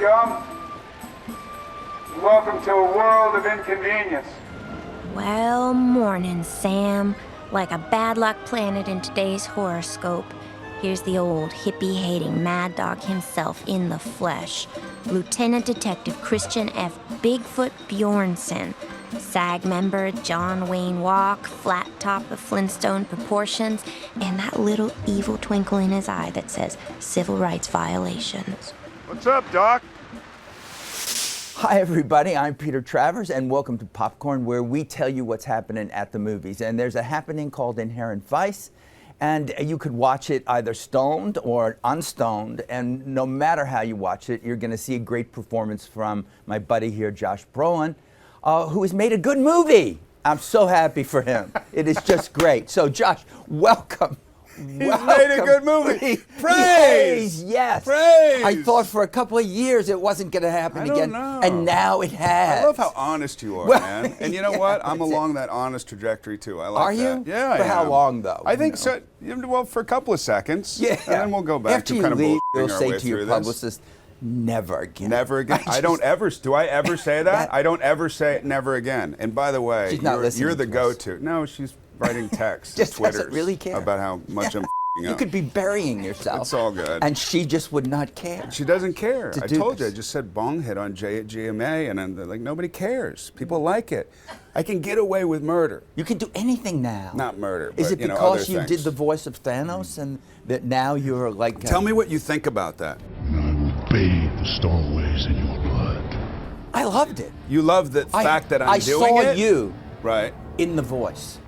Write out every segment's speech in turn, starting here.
Joe. Welcome to a world of inconvenience. Well, morning, Sam. Like a bad luck planet in today's horoscope. Here's the old hippie-hating mad dog himself in the flesh. Lieutenant Detective Christian F. Bigfoot Bjornson. SAG member John Wayne Walk, flat top of Flintstone proportions, and that little evil twinkle in his eye that says civil rights violations. What's up, Doc? Hi everybody, I'm Peter Travers and welcome to Popcorn, where we tell you what's happening at the movies. And there's a happening called Inherent Vice, and you could watch it either stoned or unstoned, and no matter how you watch it, you're gonna see a great performance from my buddy here, Josh Brolin, who has made a good movie. I'm so happy for him. It is just great. So Josh, welcome. He's made a good movie. Praise! Yes. Praise! I thought for a couple of years it wasn't going to happen again. Know. And now it has. I love how honest you are, man. And you know what? I'm along that honest trajectory too. I like Are that. you? Yeah, I For how am. long though? I think so. Well, for a couple of seconds. Yeah. And then we'll go back After to you kind of leave, bullshitting you'll our say way to your through this. publicist, never again. Never again. I don't ever. Do I ever say that? I don't ever say never again. And by the way, She's not listening you're the to us. go-to. No, she's writing texts, Just Twitters doesn't really care. about how much I'm. You could be burying yourself. It's all good. And she just would not care. She doesn't care. To I do told you, I this. just said bong hit on Jay at GMA, and they're like, nobody cares. People like it. I can get away with murder. You can do anything now. Not murder, Is but, it you know, other because you things. did the voice of Thanos and that now you're like... Tell me what you think about that. And I will bathe the stowaways in your blood. I loved it. You love the fact that I'm doing I it? saw you Right. in the voice.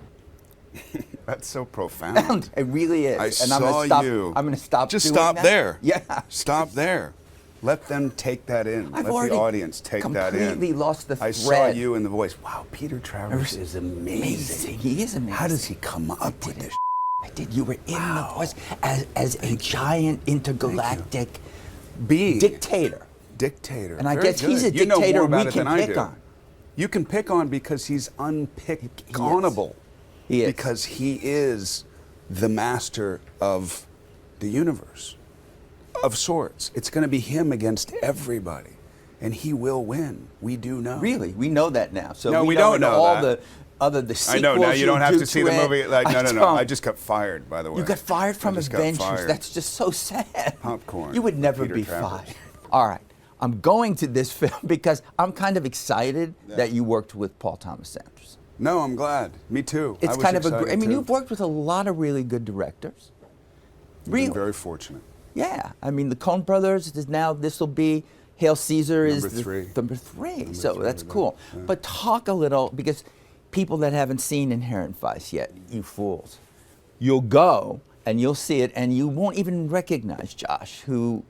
That's so profound. It really is. I and saw I'm gonna stop, you. I'm going to stop Just doing stop that. there. Yeah. Stop there. Let them take that in. I've Let already the audience take that in. completely lost the I saw thread. you in the voice. Wow, Peter Travers is amazing. He is amazing. How does he come up with this? I did. You were in the voice as a giant intergalactic Being. dictator. Dictator. And I Very guess he's a good. You know more dictator about we it can than I pick do. on. You can pick on because he's unpick-onable. He is. Because he is the master of the universe, of sorts. It's going to be him against everybody, and he will win. We do know. Really? We know that now. So No, we know don't know all that. the sequels I know, now you don't have do to see the it. movie. Like, no. don't. I just got fired, by the way. You got fired from I just got Adventures. fired. That's just so sad. Popcorn. You would never Peter be Travers. fired. All right. I'm going to this film because I'm kind of excited that you worked with Paul Thomas Anderson. No, I'm glad. Me too. It's I was kind of excited I mean, too. you've worked with a lot of really good directors. I've Really? been very fortunate. Yeah. I mean, the Coen Brothers is now, this will be, Hail Caesar is Number three. Number three. Number So three, that's yeah. cool. Yeah. But talk a little, because people that haven't seen Inherent Vice yet, you fools, you'll go and you'll see it and you won't even recognize Josh, who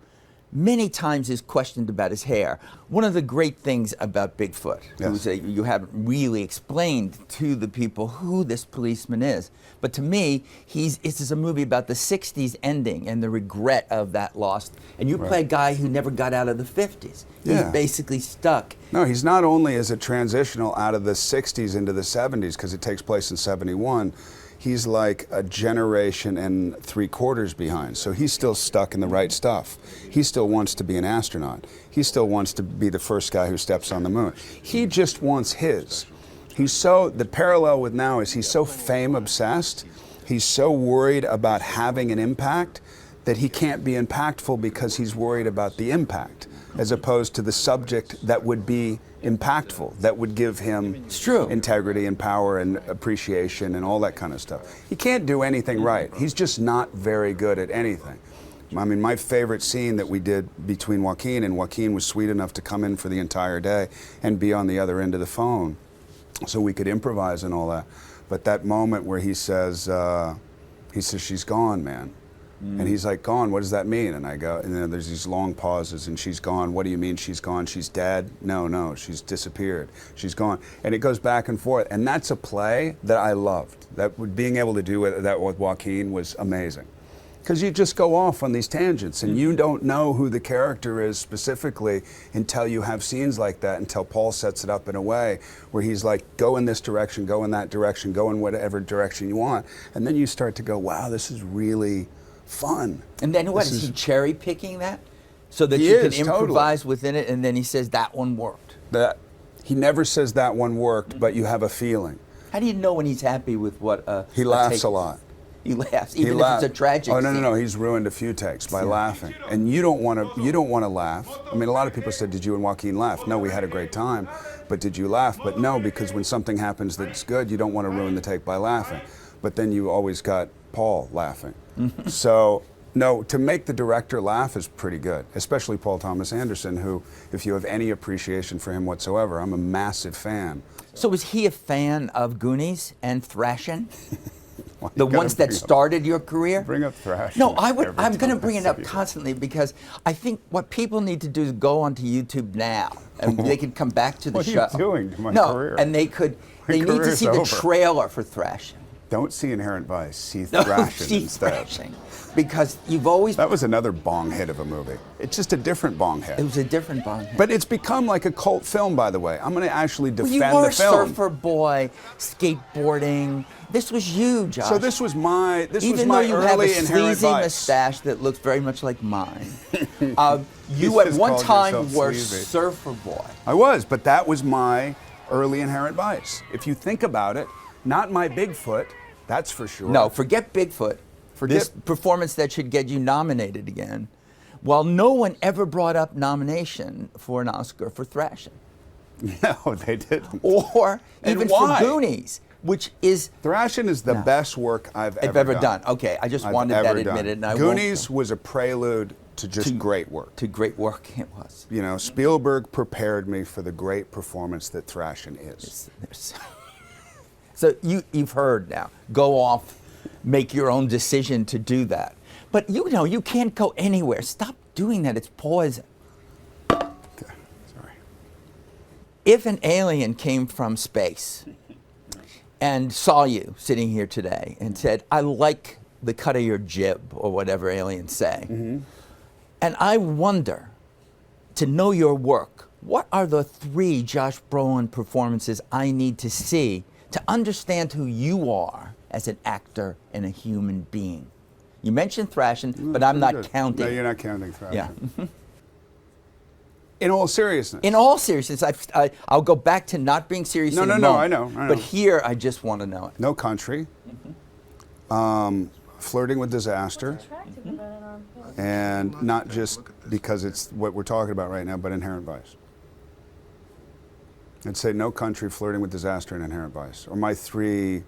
many times is questioned about his hair. One of the great things about Bigfoot, Yes. you haven't really explained to the people who this policeman is. But to me, this is a movie about the 60s ending and the regret of that lost. And you play a guy who never got out of the 50s. Yeah. He's basically stuck. No, he's not only as a transitional out of the 60s into the 70s, because it takes place in 71, he's like a generation and 3/4 behind. So he's still stuck in the right stuff. He still wants to be an astronaut. He still wants to be the first guy who steps on the moon. He just wants his. The parallel with now is he's so fame obsessed. He's so worried about having an impact that he can't be impactful because he's worried about the impact, as opposed to the subject that would be impactful, that would give him It's true. integrity and power and appreciation and all that kind of stuff. He can't do anything right. He's just not very good at anything. I mean, my favorite scene that we did between Joaquin, and Joaquin was sweet enough to come in for the entire day and be on the other end of the phone so we could improvise and all that. But that moment where he says, she's gone, man. And he's like, gone, what does that mean? And I go, and then there's these long pauses, and she's gone. What do you mean she's gone? She's dead? No, she's disappeared. She's gone. And it goes back and forth. And that's a play that I loved. Being able to do that with Joaquin was amazing. Because you just go off on these tangents, and you don't know who the character is specifically until you have scenes like that, until Paul sets it up in a way where he's like, go in this direction, go in that direction, go in whatever direction you want. And then you start to go, wow, this is really fun. And then what, This is he cherry picking that? So that He you can is, totally. improvise within it, and then he says that one worked. That he never says that one worked, but you have a feeling. How do you know when he's happy with what He laughs a lot. He laughs, He even if laughs. it's a tragic Oh no, no, scene. no! He's ruined a few takes by laughing, and you don't want to laugh. I mean, a lot of people said, "Did you and Joaquin laugh?" No, we had a great time, but did you laugh? But no, because when something happens that's good, you don't want to ruin the take by laughing. But then you always got Paul laughing. So no, to make the director laugh is pretty good, especially Paul Thomas Anderson, who, if you have any appreciation for him whatsoever, I'm a massive fan. So was he a fan of Goonies and Thrashing? Why The you gotta ones that bring up- started your career? Bring up Thrashing. No, every I'm going to time bring I it up see you. constantly because I think what people need to do is go onto YouTube now, and they can come back to the What are show. you doing to my no, career? and they need to career's see the over. trailer for Thrashing. Don't see Inherent Vice, see No, Thrashing see instead. Thrashing, because you've always. That was another bong hit of a movie. It's just a different bong hit. It was a different Bond. But it's become like a cult film, by the way. I'm going to actually Well, defend you were the a film. surfer boy, skateboarding. This was you, Josh. So this was my Even though you have a early Inherent sleazy Vice. mustache that looks very much like mine, you You at just one called time yourself were sleazy. surfer boy. I was, but that was my early Inherent Vice. If you think about it, not my Bigfoot, that's for sure. No, forget Bigfoot. Forget- This performance that should get you nominated again. Well, no one ever brought up nomination for an Oscar for Thrashing. No, they didn't. Or And even why? for Goonies, which is Thrashing is the No. best work I've ever done. Okay, I just I've wanted that ever done. admitted. And I won't- Goonies was a prelude to just great work. to great work it was. You know, Spielberg prepared me for the great performance that Thrashing is. So you've heard now. Go off, make your own decision to do that. But you know, you can't go anywhere. Stop doing that. It's poison. Okay, sorry. If an alien came from space and saw you sitting here today and said, I like the cut of your jib, or whatever aliens say, and I wonder, to know your work, what are the 3 Josh Brolin performances I need to see to understand who you are as an actor and a human being? You mentioned Thrashing, but I'm not Good. counting. No, you're not counting Thrashing. Yeah. In all seriousness. In all seriousness, I'll go back to not being serious No, in no, a no, moment. I know. But here, I just want to know it. No Country. Flirting with Disaster. And not just because it's what we're talking about right now, but Inherent Vice. I'd say No Country, Flirting with Disaster, and Inherent Vice are my 3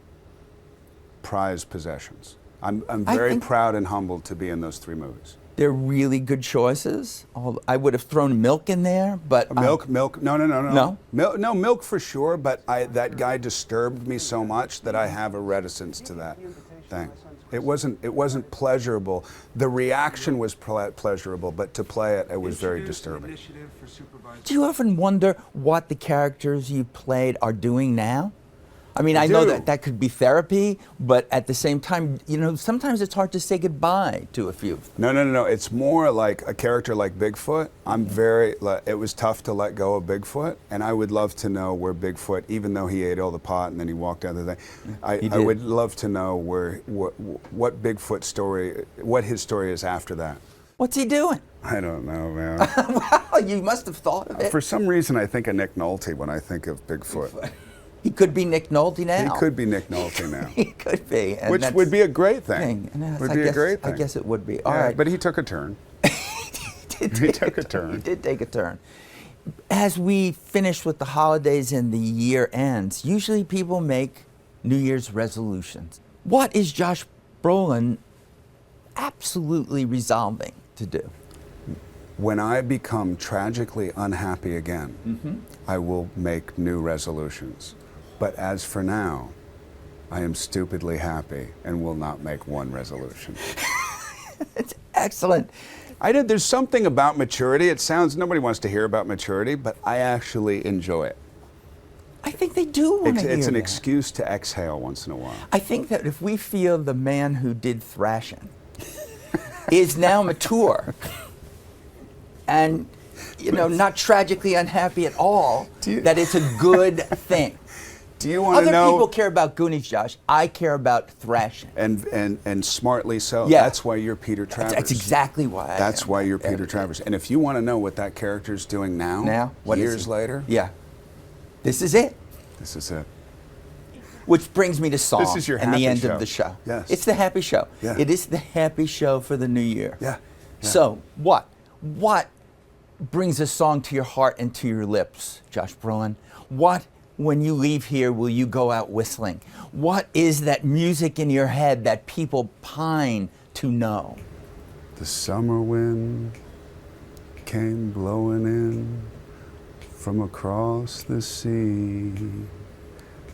prized possessions. I'm I very think- proud and humbled to be in those 3 movies. They're really good choices. I would have thrown Milk in there, but Milk, no. No? No, Milk for sure, but that guy disturbed me so much that I have a reticence to that thing. It wasn't pleasurable. The reaction was pleasurable, but to play it, it was very disturbing. do you often wonder what the characters you played are doing now? I mean, I know do. that could be therapy, but at the same time, you know, sometimes it's hard to say goodbye to a few. No. It's more like a character like Bigfoot. It was tough to let go of Bigfoot, and I would love to know where Bigfoot, even though he ate all the pot and then he walked out of the thing, I did. would love to know what Bigfoot's story, what his story is after that. What's he doing? I don't know, man. Well, you must have thought of it. For some reason, I think of Nick Nolte when I think of Bigfoot. He could be Nick Nolte now. He could be Nick Nolte now. He could be. and Which that's would be a great thing. thing. And Would I be a guess- great thing. I guess it would be. All Yeah, right. but he took a turn. He took a turn. He did take a turn. As we finish with the holidays and the year ends, usually people make New Year's resolutions. What is Josh Brolin absolutely resolving to do? When I become tragically unhappy again, I will make new resolutions. But as for now, I am stupidly happy and will not make one resolution. It's excellent. There's something about maturity. It sounds, nobody wants to hear about maturity, but I actually enjoy it. I think they do want to hear It's an that. excuse to exhale once in a while. I think that if we feel the man who did Thrashing is now mature and, you know, not tragically unhappy at all, that it's a good thing. Do you want to Other know? people care about Goonies, Josh. I care about thrashing. And smartly so. Yeah. That's why you're Peter Travers. That's exactly why. That's why you're Peter Travers. And if you want to know what that character's doing now, what is years he? later, Yeah. This is it. this is it. Which brings me to song This is your and the happy end show. of the show. Yes. It's the happy show. Yeah. It is the happy show for the new year. Yeah. Yeah. So what brings a song to your heart and to your lips, Josh Brolin? What, when you leave here, will you go out whistling? What is that music in your head that people pine to know? The summer wind came blowing in from across the sea.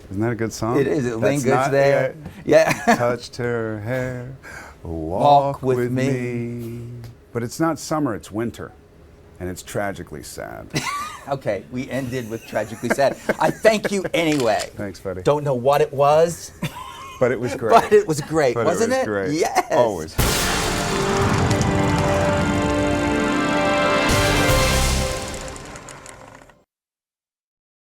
Isn't that a good song? It is. It That's lingers not there. it. Yeah. Touched her hair. Walk with me. me. But it's not summer, it's winter. And it's tragically sad. Okay, we ended with Tragically Sad. I thank you anyway. Thanks, buddy. Don't know what it was, But it was great. but it was great, But wasn't it? it? Was great. Yes. Always.